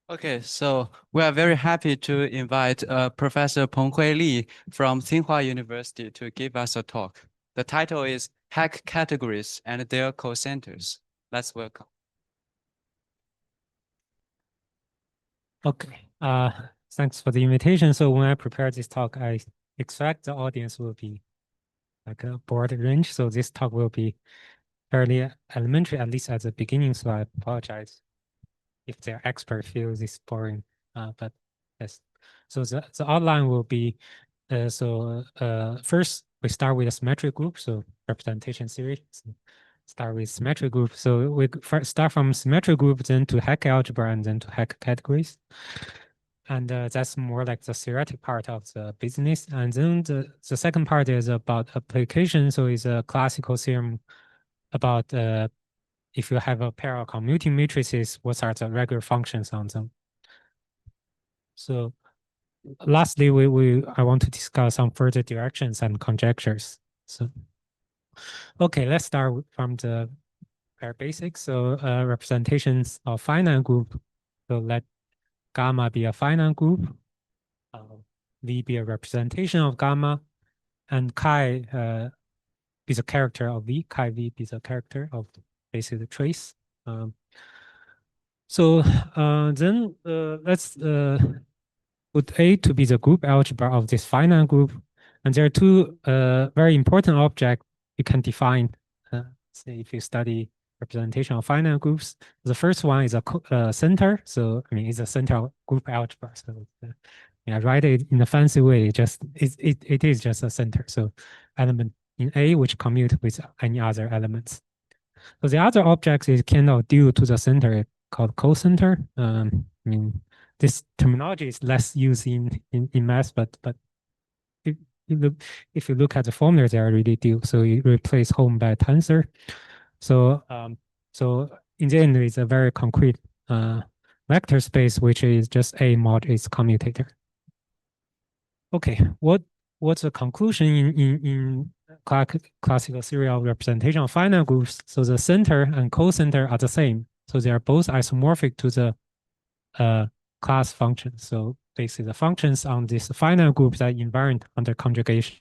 Okay, so we are very happy to invite Professor Penghui Li from Tsinghua University to give us a talk. The title is Hecke Categories and Their Cocenters. Let's welcome. Okay, thanks for the invitation. So when I prepared this talk, I expect the audience will be like a broad range. So this talk will be fairly elementary, at least at the beginning. So I apologize if their expert feels this boring. But yes, so the outline will be, first we start with a symmetric group, so representation series. So start with symmetric group. So we first start from symmetric group, then to Hecke algebra, and then to Hecke categories. And that's more like the theoretic part of the business. And then the second part is about application. So it's a classical theorem about if you have a pair of commuting matrices, what are the regular functions on them? So lastly, I want to discuss some further directions and conjectures. So okay, let's start from the very basics. So representations of finite group. So let gamma be a finite group. V be a representation of gamma, and chi be the character of V. Chi V be the character of basically the trace. Then let's put A to be the group algebra of this finite group. And there are two very important objects you can define, say if you study representation of finite groups. The first one is a center. So, I mean, it's a center of group algebra. So, yeah, write it in a fancy way. It is just a center. So, element in A which commute with any other elements. So the other object is kind of due to the center called cocenter. I mean, this terminology is less used in math, but if you look at the formula, they are really due. So you replace home by tensor. So so in the end, it's a very concrete vector space, which is just A mod its commutator. Okay, what's the conclusion in classical serial representation of finite groups? So the center and cocenter are the same. So they are both isomorphic to the class functions. So basically the functions on this finite groups are invariant under conjugation.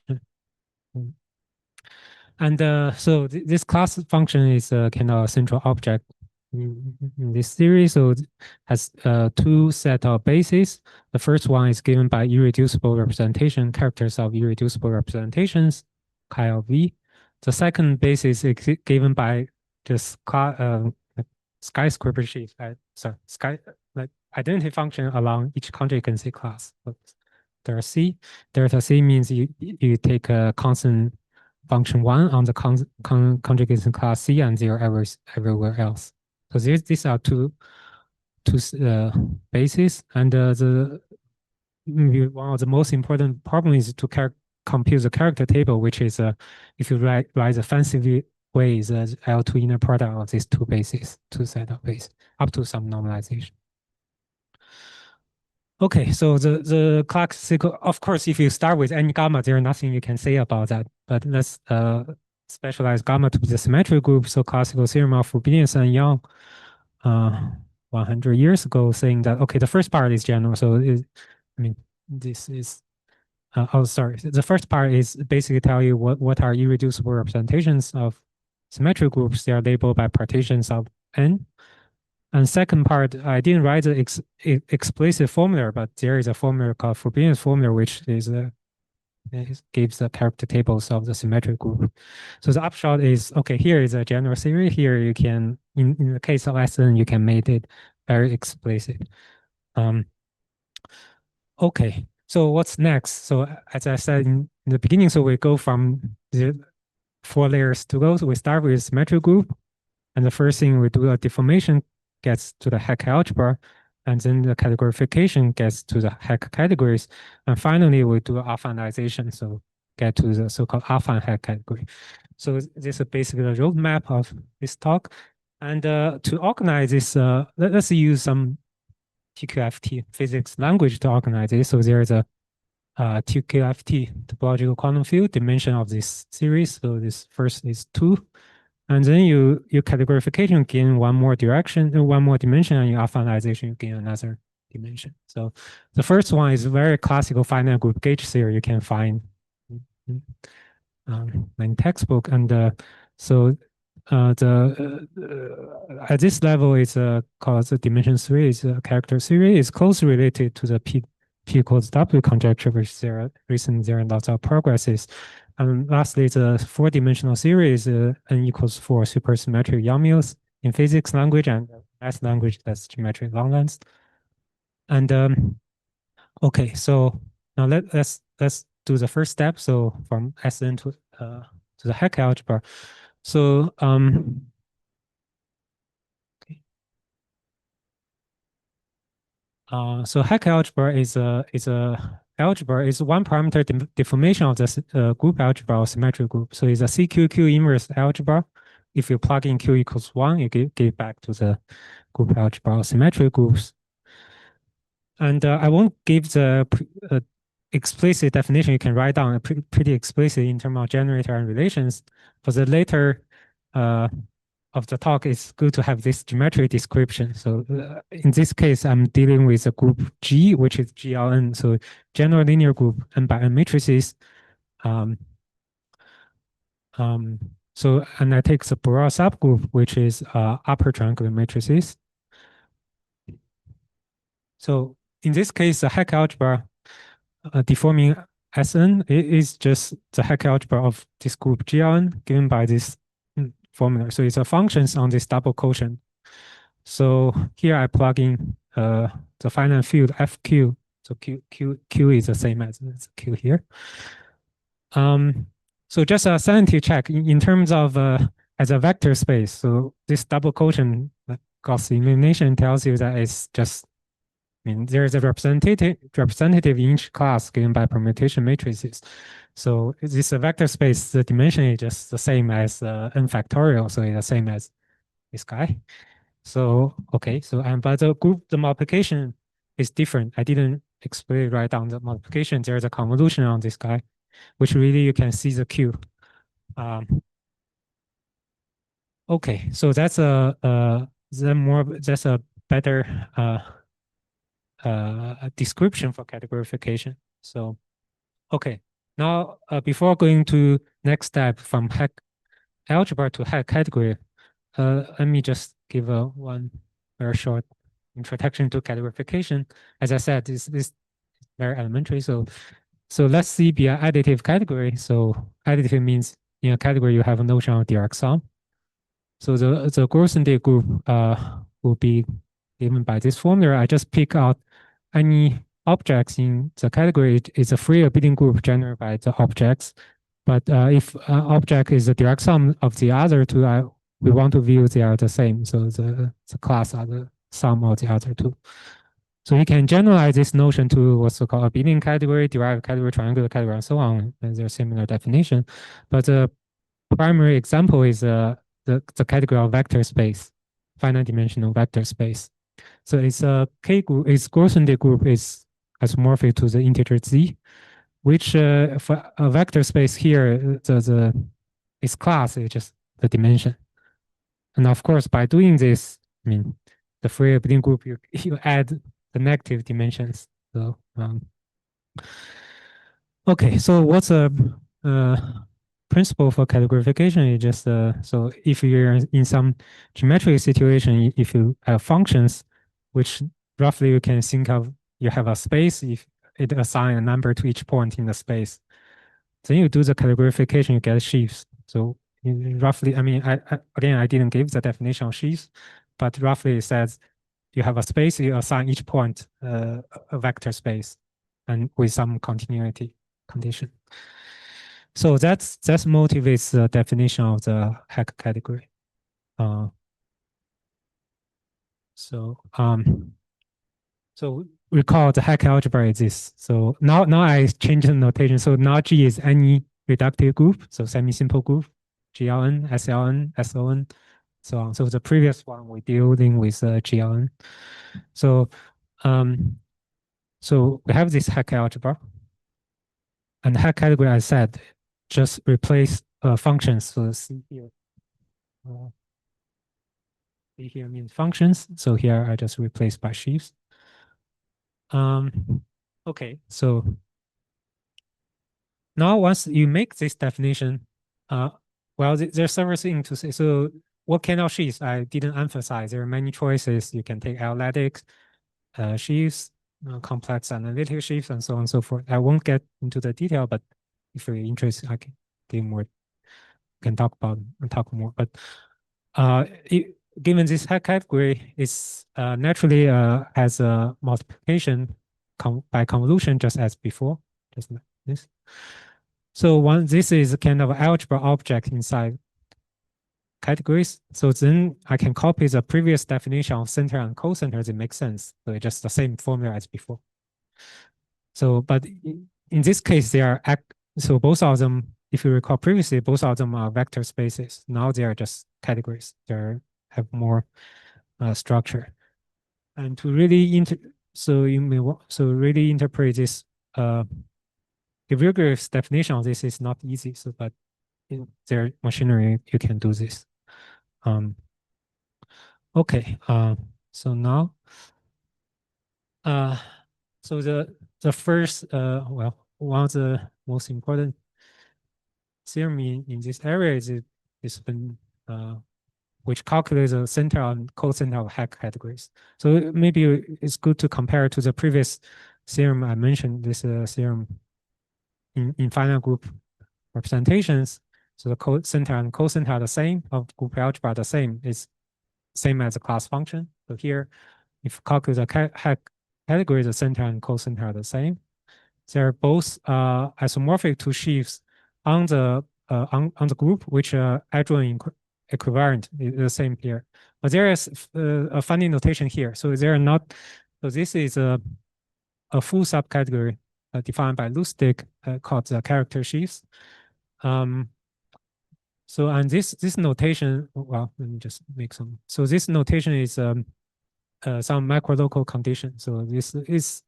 And so this class function is a kind of central object in this series. So it has two set of bases. The first one is given by irreducible representation, characters of irreducible representations, chi of V. The second basis is given by this skyscraper sheet, like identity function along each conjugacy class. Delta C. Delta C means you take a constant function 1 on the conjugation class C and 0 everywhere else. So these are two bases, and one of the most important problems is to compute the character table, which is if you write the fancy way is L2 inner product of these two bases, two set of bases, up to some normalization. Okay, so the classical, of course, if you start with any gamma, there's nothing you can say about that. But let's specialize gamma to the symmetric group. So classical theorem of Frobenius and Young 100 years ago saying that, okay, the first part is general. So I mean, this is, oh, sorry. The first part is basically tell you what are irreducible representations of symmetric groups. They are labeled by partitions of n. And second part, I didn't write the explicit formula, but there is a formula called Frobenius formula, which is gives the character tables of the symmetric group. So the upshot is, okay, here is a general theory. Here you can, in the case of Sn, you can make it very explicit. Okay, so what's next? So as I said in the beginning, so we go from the 4 layers to go. So we start with symmetric group. And the first thing we do a deformation gets to the Hecke algebra, and then the categorification gets to the Hecke categories. And finally, we do affinization, so get to the so-called affine Hecke category. So this is basically the roadmap of this talk. And to organize this, let's use some TQFT physics language to organize it. So there's a TQFT, topological quantum field dimension of this series. So this first is 2. And then your categorification gain one more direction, one more dimension, and your affinization gain another dimension. So the first one is very classical finite group gauge theory you can find in textbook. And so at this level it's called the dimension 3 is a character theory. It's closely related to the P equals W conjecture, which recently there are lots of progresses. And lastly, the 4-dimensional theory is n equals 4 supersymmetric Yang-Mills in physics language and math language, that's geometric long length. And okay, so now let's do the first step. So from Sn to the Hecke algebra. So okay. So Hecke algebra is a algebra is one parameter deformation of the group algebra or symmetric group. So it's a CQQ inverse algebra. If you plug in Q equals 1, you give back to the group algebra or symmetric groups. And I won't give the explicit definition. You can write down pretty explicit in terms of generator and relations. For the later of the talk, it's good to have this geometry description. So in this case, I'm dealing with a group G, which is GLN. So general linear group n by n matrices. So and I take the Borel subgroup, which is upper triangular matrices. So in this case, the Hecke algebra deforming Sn is just the Hecke algebra of this group GLN given by this formula. So it's a functions on this double quotient. So here I plug in the finite field FQ. So Q is the same as Q here. So just a sanity check in terms of as a vector space. So this double quotient Gauss elimination tells you that it's just, I mean, there's a representative in each class given by permutation matrices. So this a vector space, the dimension is just the same as n factorial. So it's the same as this guy. So, okay, so, but the multiplication is different. I didn't explicitly write down the multiplication. There's a convolution on this guy, which really you can see the Q. Okay, so that's a better description for categorification. So, okay, now before going to next step from Hecke algebra to Hecke category, let me just give one very short introduction to categorification. As I said, this is very elementary. So let's see be an additive category. So additive means in a category you have a notion of direct sum. So the Grothendieck group will be given by this formula. I just pick out any objects in the category. It's a free abelian group generated by the objects. But if an object is a direct sum of the other two, we want to view they are the same. So the class are the sum of the other two. So you can generalize this notion to what's called abelian category, derived category, triangular category, and so on. And there's similar definition. But the primary example is the category of vector space, finite dimensional vector space. So it's a K group, its Grothendieck group is isomorphic to the integer z, which for a vector space here, its class is just the dimension. And of course, by doing this, I mean, the free abelian group, you add the negative dimensions. So, okay, so what's a principle for categorification? Is just so if you're in some geometric situation, if you have functions, which roughly you can think of, you have a space, if it assign a number to each point in the space, then you do the categorification, you get sheaves. So roughly, I mean, I didn't give the definition of sheaves, but roughly it says you have a space, you assign each point a vector space, and with some continuity condition. So that motivates the definition of the Hecke category. So recall the Hecke algebra is this. So now I change the notation. So now G is any reductive group, so semi-simple group, GLN, SLN, SON, so on. So the previous one we're dealing with GLN. So so we have this Hecke algebra, and the Hecke category, I said, just replace functions. So C here. C here means functions. So here I just replace by sheaves. Okay, so now once you make this definition, well, there's several things to say. So what kind of sheaves I didn't emphasize. There are many choices. You can take analytic sheaves, complex analytic sheaves, and so on and so forth. I won't get into the detail, but if you're interested, I can give more, can talk about and talk more. But given this category is naturally has a multiplication by convolution just as before, just like this. So this is kind of algebra object inside categories. So then I can copy the previous definition of center and cocenters. It makes sense. So it's just the same formula as before. So, but in this case, they are so both of them, if you recall previously, both of them are vector spaces. Now they are just categories. They have more structure. And to really so you may really interpret this rigorous definition of this is not easy. So, but in their machinery, you can do this. Okay. So now, so the first well, one of the most important theorem in this area is been which calculates the center and cocenter of Hecke categories. So maybe it's good to compare to the previous theorem I mentioned. This theorem in finite group representations. So the center and cocenter are the same, of group algebra are the same. It's same as a class function. So here, if calculate the Hecke category, the center and cocenter are the same. They're both isomorphic to sheaves on the group, which adjoint equivalent is the same here. But there is a funny notation here. So they are not. So this is a full subcategory defined by Lustig called the character sheaves. So and this notation, well, let me just make some. So this notation is some macro-local condition. So this is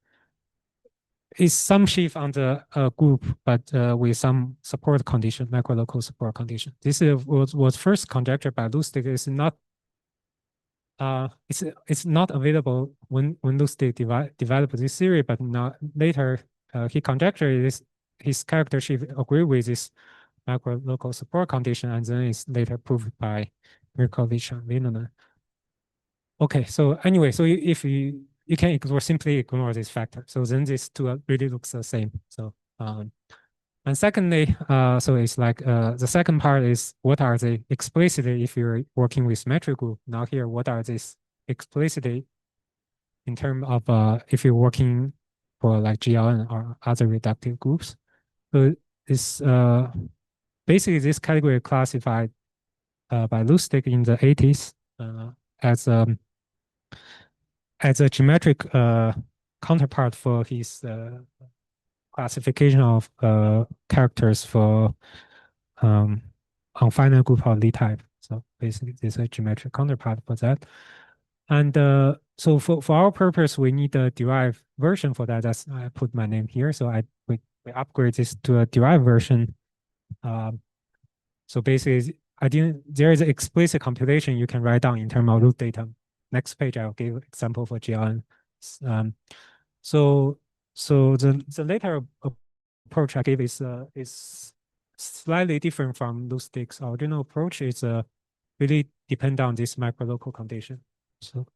some sheaf on the group, but with some support condition, macro-local support condition. This was first conjectured by Lustig. It's not it's not available when Lustig developed this theory, but now later he conjectured his character sheaf agree with this macro-local support condition, and then it's later proved by Mirkovich and Vinonen. Okay, so anyway, so if you can simply ignore this factor. So then this two really looks the same. So and secondly, so it's like the second part is what are they explicitly if you're working with metric group. Now here, what are these explicitly in terms of if you're working for like GLN or other reductive groups. So it's basically this category classified by Lustig in the 80s as a geometric counterpart for his classification of characters for finite group of Lie type. So basically, there's a geometric counterpart for that. And so for our purpose, we need a derived version for that. That's I put my name here. So we upgrade this to a derived version. So basically, there is an explicit computation you can write down in terms of root data. Next page, I'll give example for GLN. So the later approach I gave is slightly different from Lustig's original approach. It's really depend on this macro-local condition. So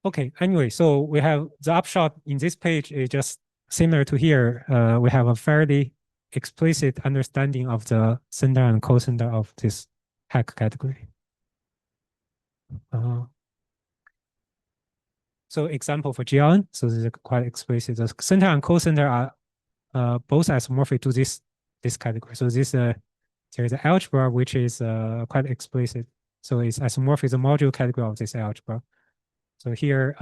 okay, anyway, so we have the upshot in this page is just similar to here. We have a fairly explicit understanding of the center and cocenter of this Hecke category. So example for GLN, so this is quite explicit. The center and cocenter are both isomorphic to this category. So this there is an algebra which is quite explicit. So it's isomorphic the module category of this algebra. So here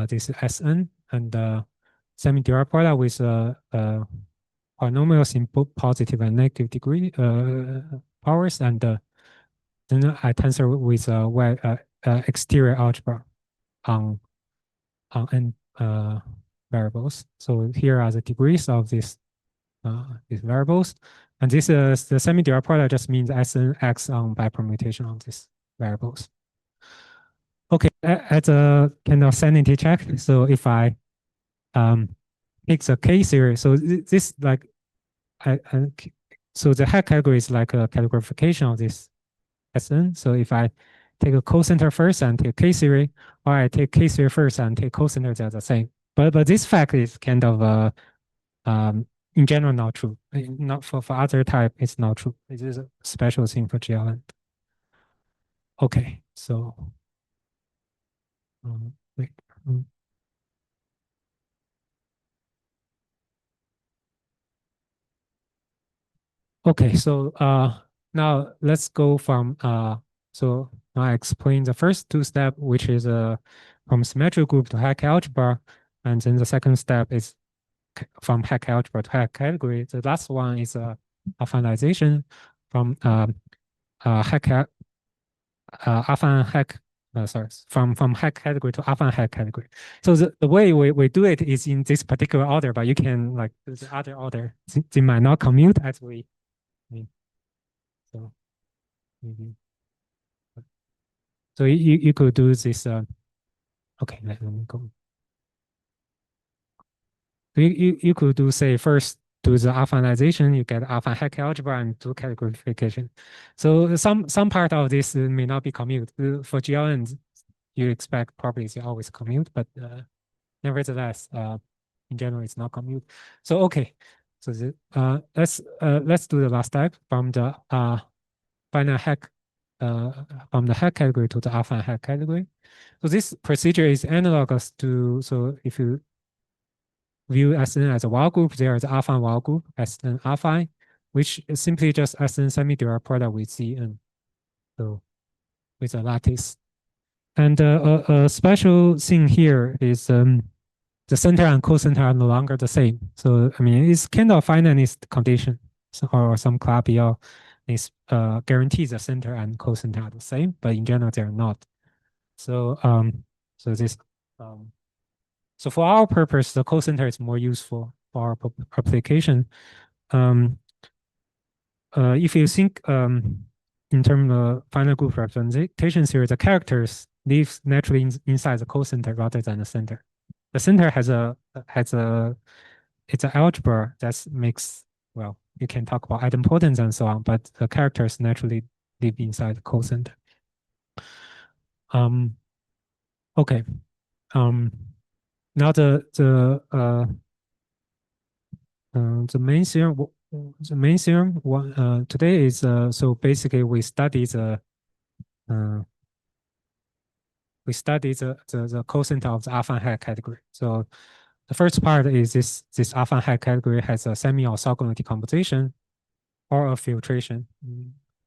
this is Sn and semi-derived product with polynomials in both positive and negative degree powers, and then I tensor with exterior algebra on n variables. So here are the degrees of these variables, and this is the semi-derived product just means Sn x on bipermutation of these variables. Okay, as a kind of sanity check, so if I pick the K series, so this like so the Hecke category is like a categorification of this Sn. So if I take a cocenter first and take K series, or I take K series first and take cocenter, they're the same. But this fact is kind of in general not true. Not for other type, it's not true. It is a special thing for GLN. Okay, so wait. Okay, so now let's go from so now I explain the first two steps, which is from symmetric group to Hecke algebra, and then the second step is from Hecke algebra to Hecke category. The last one is affinization from Hecke affine Hecke sorry, from Hecke category to affine Hecke category. So the way we do it is in this particular order, but you can like do the other order. They might not commute as we mean. So maybe so you could do this. Okay, let me go. So you could do say first do the affinization, you get affine Hecke algebra and do categorification. So some part of this may not be commute. For GLN, you expect probably they always commute, but nevertheless, in general, it's not commute. So okay, so let's do the last step from the final Hecke from the Hecke category to the affine Hecke category. So this procedure is analogous to, so if you view Sn as a Wall group, there is affine Wall group, Sn affine, which is simply just Sn semi-direct product with Cn, so with a lattice. And a special thing here is the center and cocenter are no longer the same. So I mean, it's kind of finite condition, or some Clapeyron is guarantees the center and cocenter are the same, but in general they're not. So so this so for our purpose, the cocenter is more useful for our application. If you think in terms of final group representation theory, the characters live naturally inside the cocenter rather than the center. The center has it's an algebra that makes, well, you can talk about idempotence and so on, but the characters naturally live inside the cocenter. Okay. Now the main theorem today is so basically we study the cocenter of the affine Hecke category. So the first part is this affine Hecke category has a semi-orthogonal decomposition or a filtration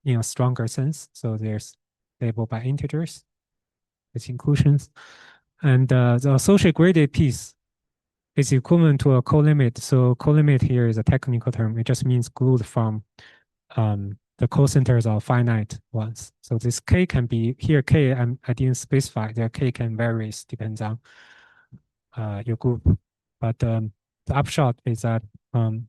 in a stronger sense. So there's labeled by integers with inclusions. And the associated graded piece is equivalent to a colimit. So colimit here is a technical term. It just means glued from the cocenters of finite ones. So this K can be, here K, I didn't specify, the K can vary, depends on your group. But the upshot is that the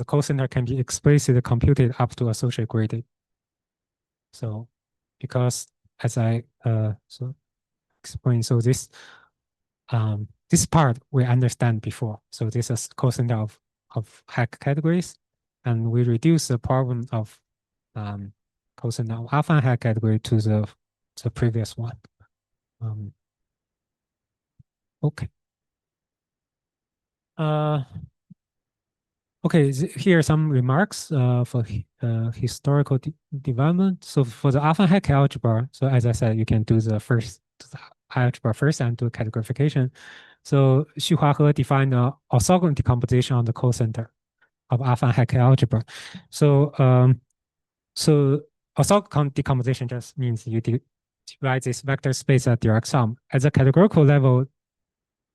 cocenter can be explicitly computed up to associated graded. So because as I so explained, so this part we understand before. So this is cocenter of Hecke categories, and we reduce the problem of cocenter of affine Hecke category to the previous one. Okay. Okay, here are some remarks for historical development. So for the affine Hecke algebra, so as I said, you can do the algebra first and do categorification. So Xu Huahe defined the orthogonal decomposition on the cocenter of affine Hecke algebra. So so orthogonal decomposition just means you divide this vector space at direct sum. At the categorical level,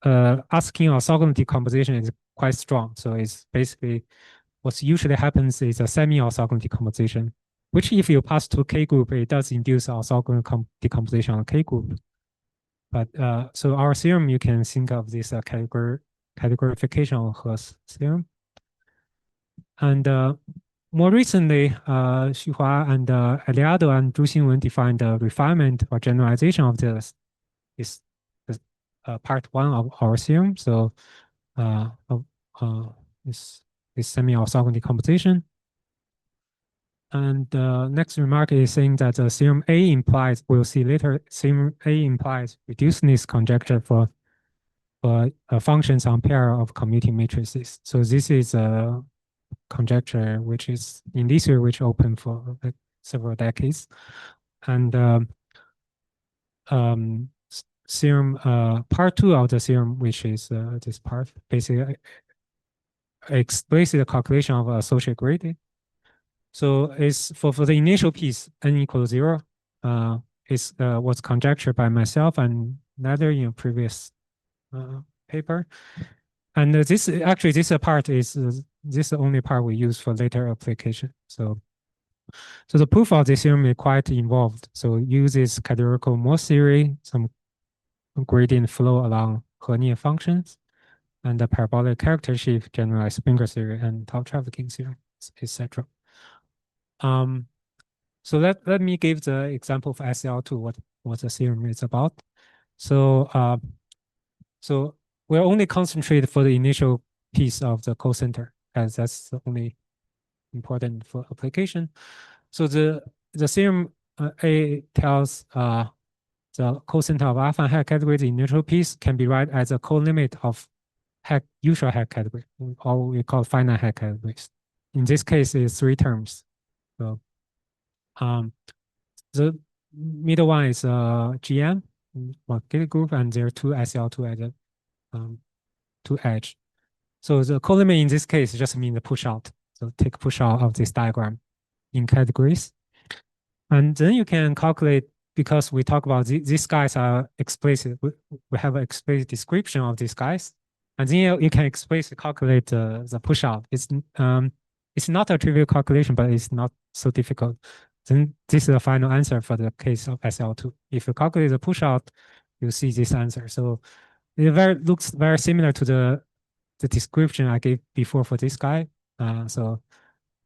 asking orthogonal decomposition is quite strong. So it's basically what usually happens is a semi-orthogonal decomposition, which if you pass to K group, it does induce orthogonal decomposition on K group. But so our theorem, you can think of this categorification of He's theorem. And more recently, Xu and Eliado and Zhu Xinwen defined the refinement or generalization of this part one of our theorem. So this semi-orthogonal decomposition. And the next remark is saying that the theorem A implies, we'll see later, theorem A implies reducedness conjecture for functions on pair of commuting matrices. So this is a conjecture which is in this year, which open for like several decades. And theorem part two of the theorem, which is this part, basically explicit calculation of associate gradient. So it's for the initial piece n equals 0. Is was conjectured by myself and Nadler in a previous paper. And this part is this the only part we use for later application. So the proof of this theorem is quite involved. So it uses categorical Morse theory, some gradient flow along Hecke functions, and the parabolic character shift, generalized Springer theory, and tau trafficking theorem, etc. So let me give the example of SL2, what the theorem is about. So so we'll only concentrate for the initial piece of the cocenter, as that's the only important for application. So the theorem A tells the cocenter of affine Hecke category, the initial piece can be written as a co-limit of usual Hecke category, or we call finite Hecke categories. In this case, it's 3 terms. So the middle one is GM, gate group, and there are 2 SL2 at the 2 edge. So the co-limit in this case just means the push out. So take push out of this diagram in categories. And then you can calculate, because we talk about these guys are explicit. We have an explicit description of these guys. And then you can explicitly calculate the push out. It's not a trivial calculation, but it's not so difficult. Then this is the final answer for the case of SL2. If you calculate the push out, you see this answer. So it looks very similar to the description I gave before for this guy. So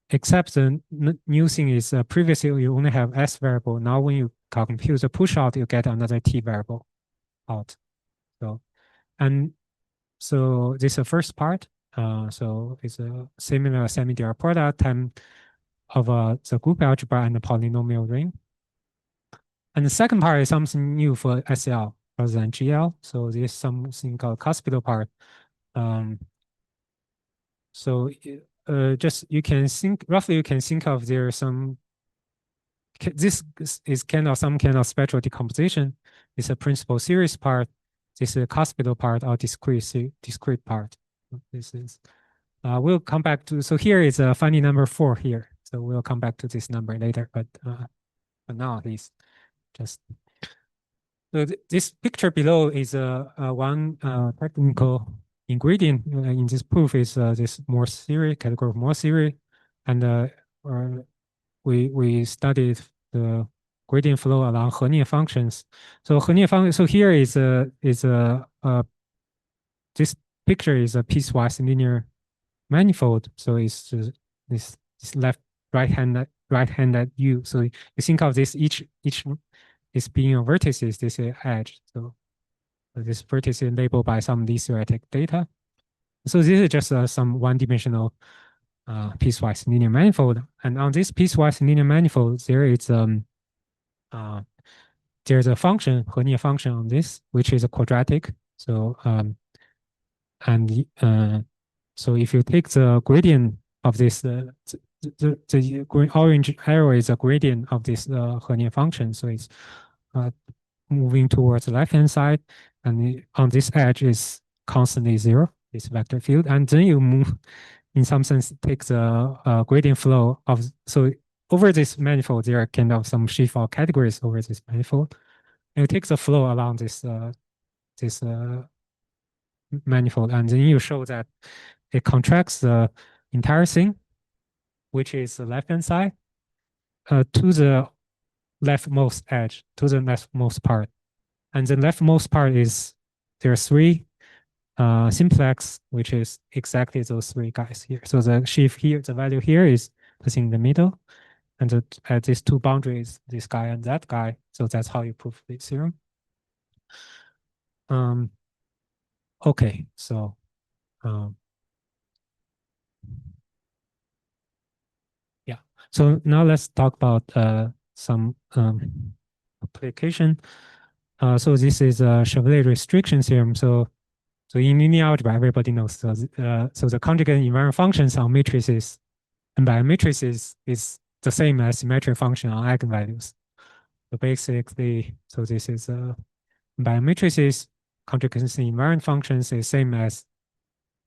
except the new thing is previously you only have S variable. Now when you compute the push out, you get another T variable out. So this is the first part. So it's a similar semi-Dirac product time of the group algebra and the polynomial ring. And the second part is something new for SL rather than GL. So there's something called cuspidal part. So just you can think roughly, you can think of there some. This is some kind of spectral decomposition. It's a principal series part. This is a cuspidal part or discrete part. This is. We'll come back to. So here is a funny number 4 here. So we'll come back to this number later. But now at least, just. So this picture below is one technical ingredient in this proof is this Morse theory, category of Morse theory, and we studied the gradient flow along Hecke functions. So Hecke function. So here is this picture is a piecewise linear manifold. So it's this left right hand U. So you think of this each is being a vertices, this is edge. So this vertex is labeled by some least theoretic data. So this is just some one-dimensional piecewise linear manifold. And on this piecewise linear manifold, there is there's a function, Hecke function on this, which is a quadratic. So so if you take the gradient of this, the orange arrow is a gradient of this Hecke function. So it's moving towards the left-hand side, and on this edge is constantly 0, this vector field. And then you move, in some sense, take the gradient flow of, so over this manifold, there are kind of some sheaf categories over this manifold. And you take the flow along this manifold, and then you show that it contracts the entire thing, which is the left-hand side, to the leftmost edge, to the leftmost part. And the leftmost part is, there are 3 simplex, which is exactly those 3 guys here. So the sheaf here, the value here is in the middle. And at these two boundaries, this guy and that guy. So that's how you prove the theorem. Okay, so yeah. So now let's talk about some application. So this is a Chavelley restriction theorem. So in linear algebra, everybody knows. So the conjugate invariant functions on matrices, and by matrices is the same as symmetric function on eigenvalues. So basically, so this is by matrices, conjugate invariant functions is same as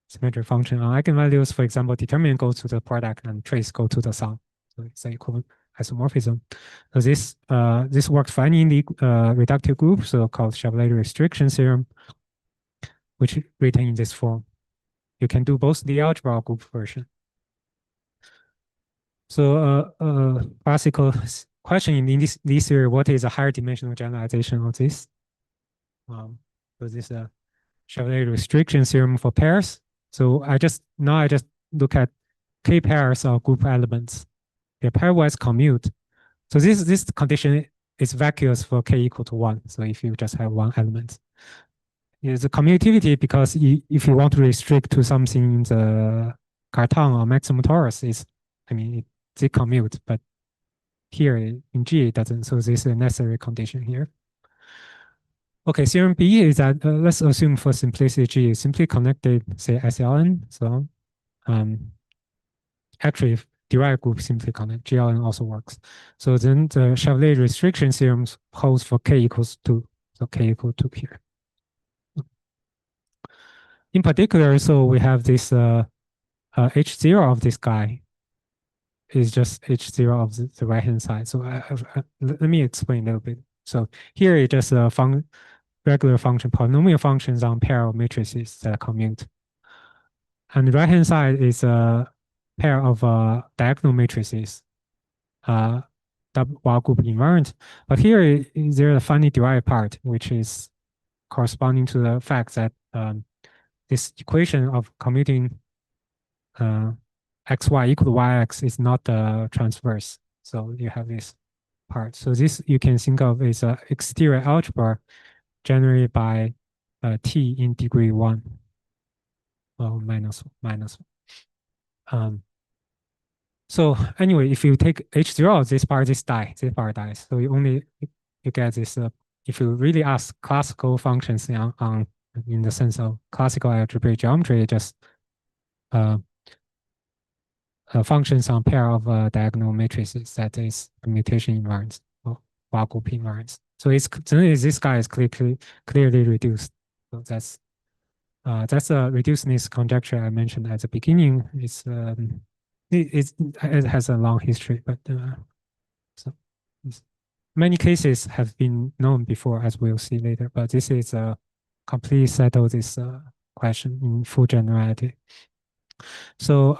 symmetric function on eigenvalues. For example, determinant goes to the product and trace go to the sum. So it's an equivalent isomorphism. So this works for any reductive group, so called Chavelley restriction theorem, which is written in this form. You can do both the algebra group version. So classical question in this theory, what is a higher dimensional generalization of this? So this is a Chavelley restriction theorem for pairs. So I just look at k pairs of group elements. Their pairwise commute. So this condition is vacuous for k equal to 1. So if you just have one element. It's a commutativity because if you want to restrict to something in the Cartan or maximum torus, they commute, but here in G it doesn't. So this is a necessary condition here. Okay, theorem B is that let's assume for simplicity G is simply connected, say SLN. So actually derived group simply connect, GLN also works. So then the Chavelley restriction theorem holds for k equals 2. So k equal to here. In particular, so we have this H0 of this guy is just H0 of the right-hand side. So let me explain a little bit. So here it's just a regular function, polynomial functions on pair of matrices that commute. And the right-hand side is a pair of diagonal matrices, while group invariant. But here there's a finely derived part, which is corresponding to the fact that this equation of commuting xy equal to yx is not transverse. So you have this part. So this you can think of as an exterior algebra generated by t in degree 1. Well, minus. So anyway, if you take H0, this part dies. So you get this. If you really ask classical functions on in the sense of classical algebraic geometry, just functions on pair of diagonal matrices that is permutation invariance or Wall group invariance. So this guy is clearly reduced. So that's a reducedness conjecture I mentioned at the beginning. It has a long history, but so many cases have been known before, as we'll see later. But this is completely settled this question in full generality. So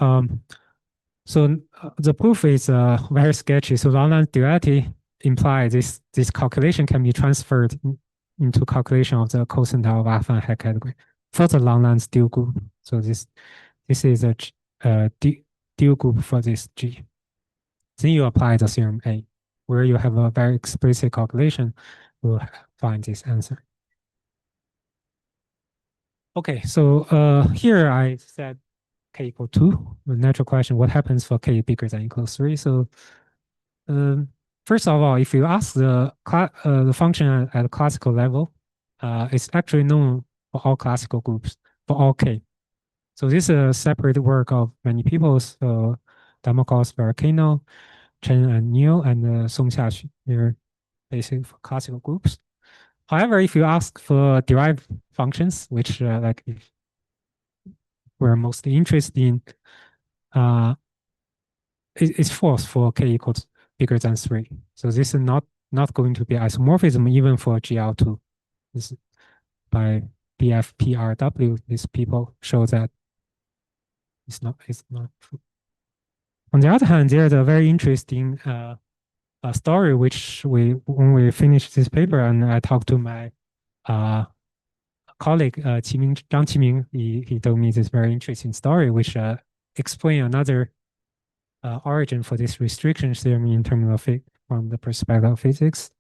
the proof is very sketchy. So long-line duality implies this calculation can be transferred into calculation of the cosine of affine Hecke category for the long-line dual group. So this is a dual group for this G. Then you apply the theorem A, where you have a very explicit calculation, we'll find this answer. Okay, so here I said k equal 2. The natural question, what happens for k bigger than equals 3? So first of all, if you ask the function at a classical level, it's actually known for all classical groups, for all k. So this is a separate work of many people, Damokos, Veracano, Chen and Niu, and Song Xiaxu. They're basically for classical groups. However, if you ask for derived functions, which like if we're mostly interested in, it's false for k equals bigger than 3. So this is not going to be isomorphism even for GL2. This is by BFPRW, these people show that it's not true. On the other hand, there's a very interesting story which when we finished this paper and I talked to my colleague Zhang Qiming, he told me this very interesting story which explain another origin for this restriction theorem in terms of from the perspective of physics.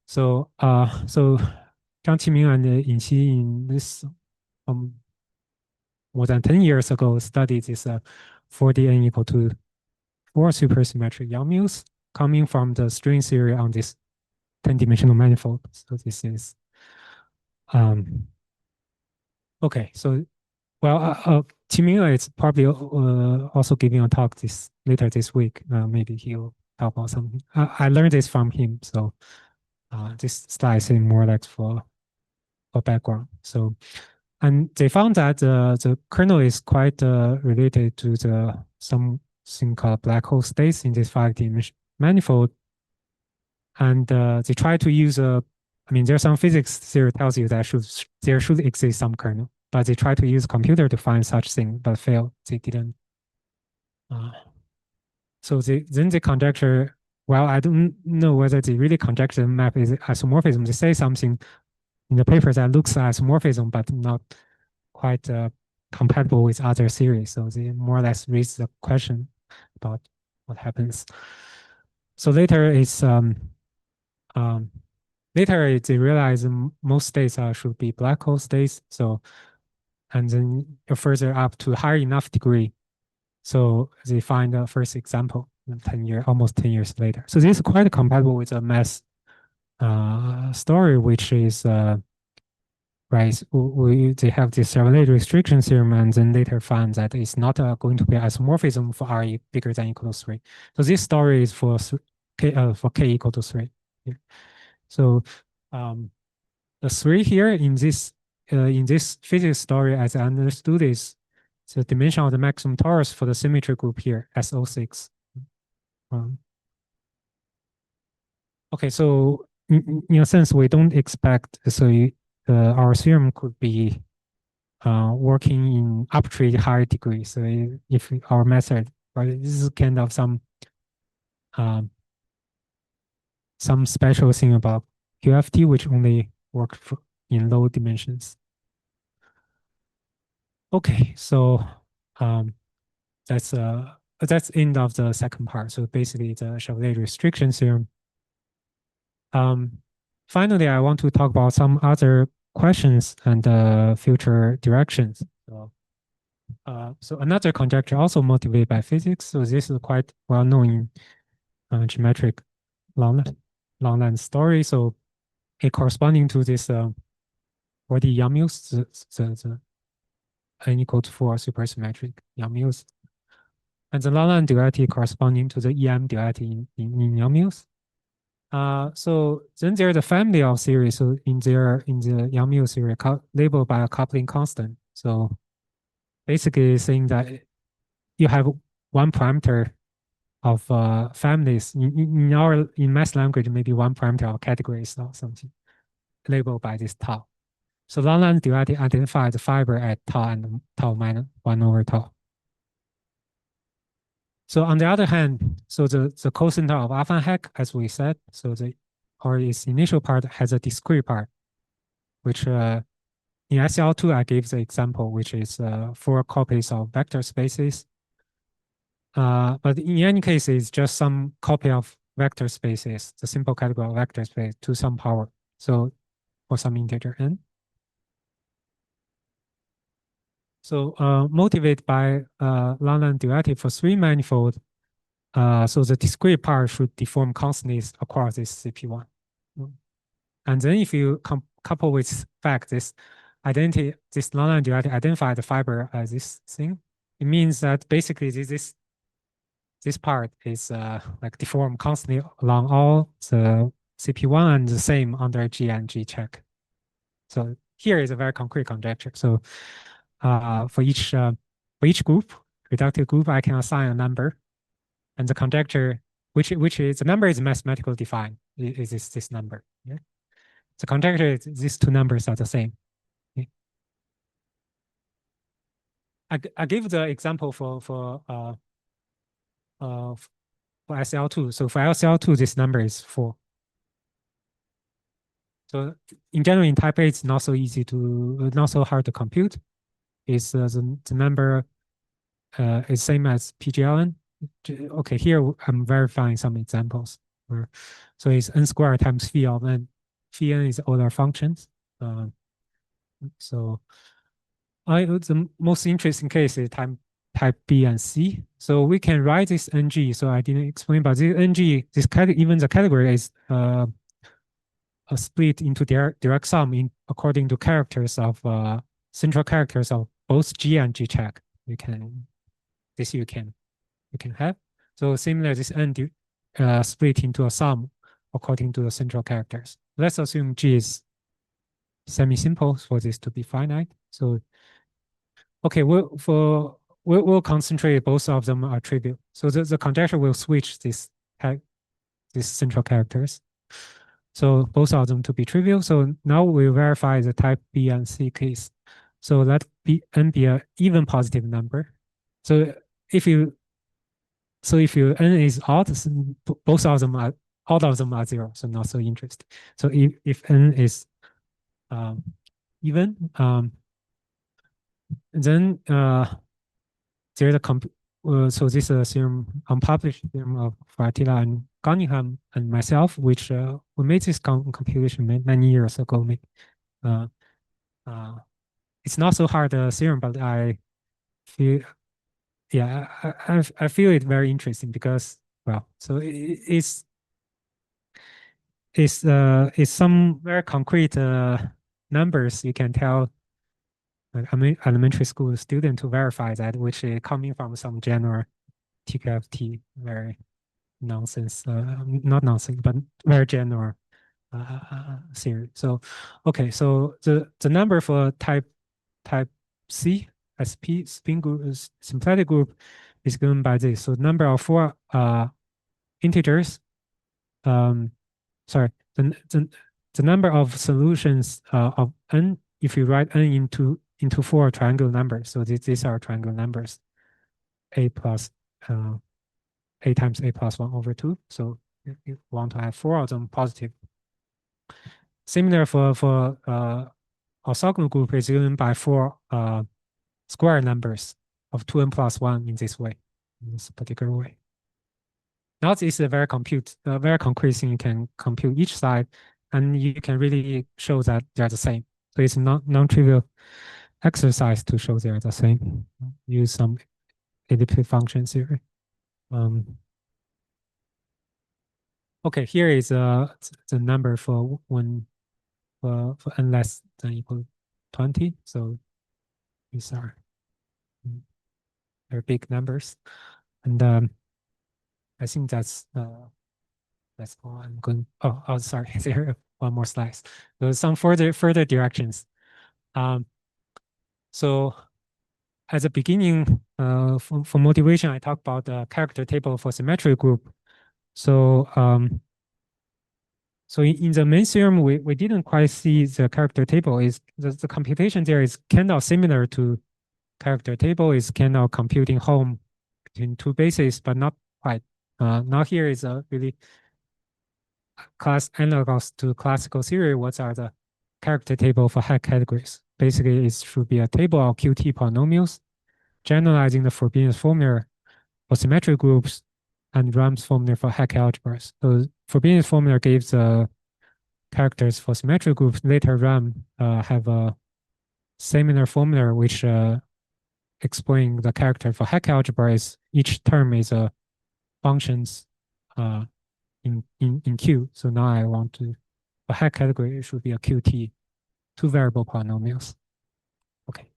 So so Zhang Qiming and Yin Xi in this more than 10 years ago studied this 4D n equal to 4 supersymmetric Yang-Mills coming from the string theory on this 10-dimensional manifold. So this is okay. So well, Qiming is probably also giving a talk later this week. Maybe he'll talk about something. I learned this from him. So this slide is more like for background. So, and they found that the kernel is quite related to something called black hole states in this 5D manifold. And they try to use I mean, there's some physics theory tells you that there should exist some kernel, but they try to use computer to find such thing, but failed. They didn't. So then they conjecture. Well, I don't know whether they really conjecture the map is isomorphism. They say something in the paper that looks isomorphism, but not quite compatible with other theories. So they more or less raise the question about what happens. So later it's later they realize most states should be black hole states. So and then further up to higher enough degree. So they find the first example 10 almost 10 years later. So this is quite compatible with the math story, which is right. They have this Chavelley restriction theorem, and then later found that it's not going to be isomorphism for R bigger than equal to 3. So this story is for k equal to 3. Yeah. So the 3 here in this physics story, as I understood, is the dimension of the maximum torus for the symmetry group here, SO6. Okay, so in a sense, we don't expect, so our theorem could be working in arbitrary higher degree. So if our method, right, this is kind of some special thing about QFT, which only work in low dimensions. Okay, so that's end of the second part. So basically the Chavelley restriction theorem. Finally, I want to talk about some other questions and future directions. So another conjecture also motivated by physics. So this is quite well known in geometric Longland story. So it corresponding to this 4D Yang-Mills, the n equal to 4 supersymmetric Yang-Mills. And the Longland duality corresponding to the EM duality in Yang-Mills. So then there's a family of theories. So in the Yang-Mills theory, labeled by a coupling constant. So basically saying that you have one parameter of families in math language, maybe one parameter of categories or something labeled by this tau. So Longland duality identifies the fiber at tau and tau minus 1 over tau. So on the other hand, so the cosine of affine Hecke, as we said, so its initial part has a discrete part, which in SL2 I gave the example, which is 4 copies of vector spaces. But in any case, it's just some copy of vector spaces, the simple category of vector space to some power. So for some integer n. So motivated by Longland duality for 3 manifold, so the discrete part should deform constantly across this CP1. And then if you couple with fact this Longland duality identify the fiber as this thing, it means that basically this part is like deformed constantly along all the CP1 and the same under G and G check. So here is a very concrete conjecture. So for each group, reductive group, I can assign a number, and the conjecture, which is the number is mathematically defined, is this number. Yeah? The conjecture is these two numbers are the same. Yeah? I gave the example for SL2. So for SL2, this number is 4. So in general, in type A, it's not so hard to compute. Is the number is same as PGLN. okay, here I'm verifying some examples. So it's n squared times phi of n. Phi n is Euler functions. So the most interesting case is type B and C. So we can write this NG. So I didn't explain, but this NG, even the category is split into direct sum according to characters of central characters of both G and G check. You can have. So similar, this N split into a sum according to the central characters. Let's assume G is semi-simple for this to be finite. So okay, we'll concentrate both of them are trivial. So the conjecture will switch these central characters. So both of them to be trivial. So now we verify the type B and C case. So let n be an even positive number. So if you n is odd, both of them are all of them are zero. So not so interesting. So if n is even, then there's a so this is a theorem, unpublished theorem of Fragile and Gunningham and myself, which we made this computation many years ago. It's not so hard a theorem, but I feel, yeah, I feel it very interesting because, well, so it's some very concrete numbers you can tell an elementary school student to verify that, which is coming from some general TQFT, very nonsense, not nonsense, but very general theory. So, okay, so the number for type C SP spin group symplectic group is given by this. So number of 4 integers. Sorry, the number of solutions of n, if you write n into 4 triangular numbers. So these are triangular numbers. A plus A times A plus 1 over 2. So you want to have 4 of them positive. Similar for orthogonal group is given by 4 square numbers of 2n plus 1 in this way, in this particular way. Now this is a very concrete thing. You can compute each side, and you can really show that they're the same. So it's not non-trivial exercise to show they're the same. Use some elliptic function theory. Okay, here is the number for when for n less than equal 20. So these are very big numbers, and I think that's all I'm going. Oh, sorry, there one more slide. There's some further directions. So at the beginning, for motivation, I talked about the character table for symmetric group. So so in the main theorem, we didn't quite see the character table. Is the computation there is kind of similar to character table, is kind of computing home between 2 bases, but not quite. Now here is a really analogous to classical theory. What are the character table for Hecke categories? Basically, it should be a table of Qt polynomials, generalizing the Frobenius formula for symmetric groups and Ram's formula for Hecke algebras. So Frobenius formula gives characters for symmetric groups. Later, Ram have a similar formula which explain the character for Hecke algebra is each term is a functions in Q. So now I want to, for Hecke category, it should be a Qt, 2 variable polynomials. Okay.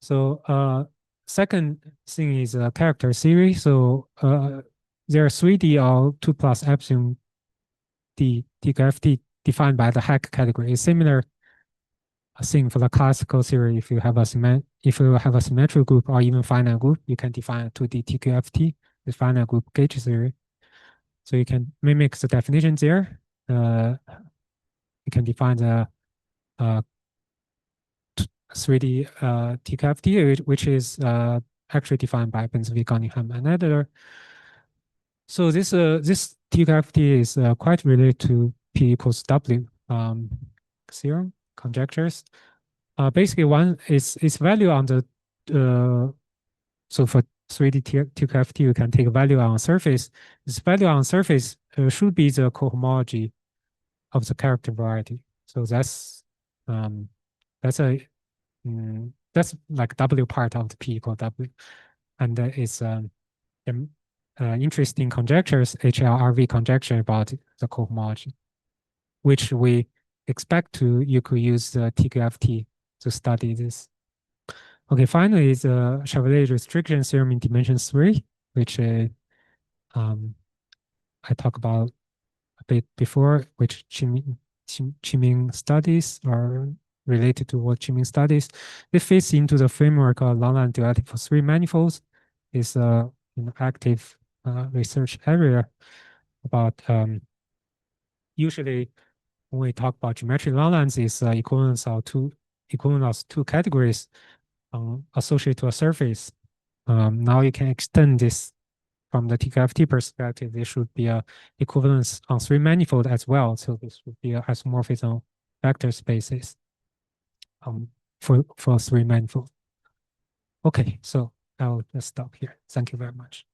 So second thing is a character series. So there are 3D or 2 plus epsilon D TQFT defined by the Hecke category. It's similar thing for the classical theory. If you have a symmetric group or even finite group, you can define a 2D TQFT, the finite group gauge theory. So you can mimic the definition there. You can define the 3D TQFT, which is actually defined by Penghui, Gunningham, and Nadler. So this TQFT is quite related to P equals W theorem conjectures. Basically, one is value on the so for 3D TQFT, you can take a value on surface. This value on surface should be the cohomology of the character variety. So that's that's like W part of the P equal W, and it's interesting conjectures, HLRV conjecture about the cohomology, which we expect you could use the TQFT to study this. Okay, finally is the Chavelley restriction theorem in dimension 3, which I talked about a bit before, which Qiming studies are related to what Qiming studies. It fits into the framework of long-line duality for 3 manifolds. It's an active research area about usually when we talk about geometric long-lines, is equivalence of two categories associated to a surface. Now you can extend this from the TQFT perspective. There should be a equivalence on 3 manifold as well. So this would be a isomorphism vector spaces for 3 manifold. Okay, so I'll just stop here. Thank you very much.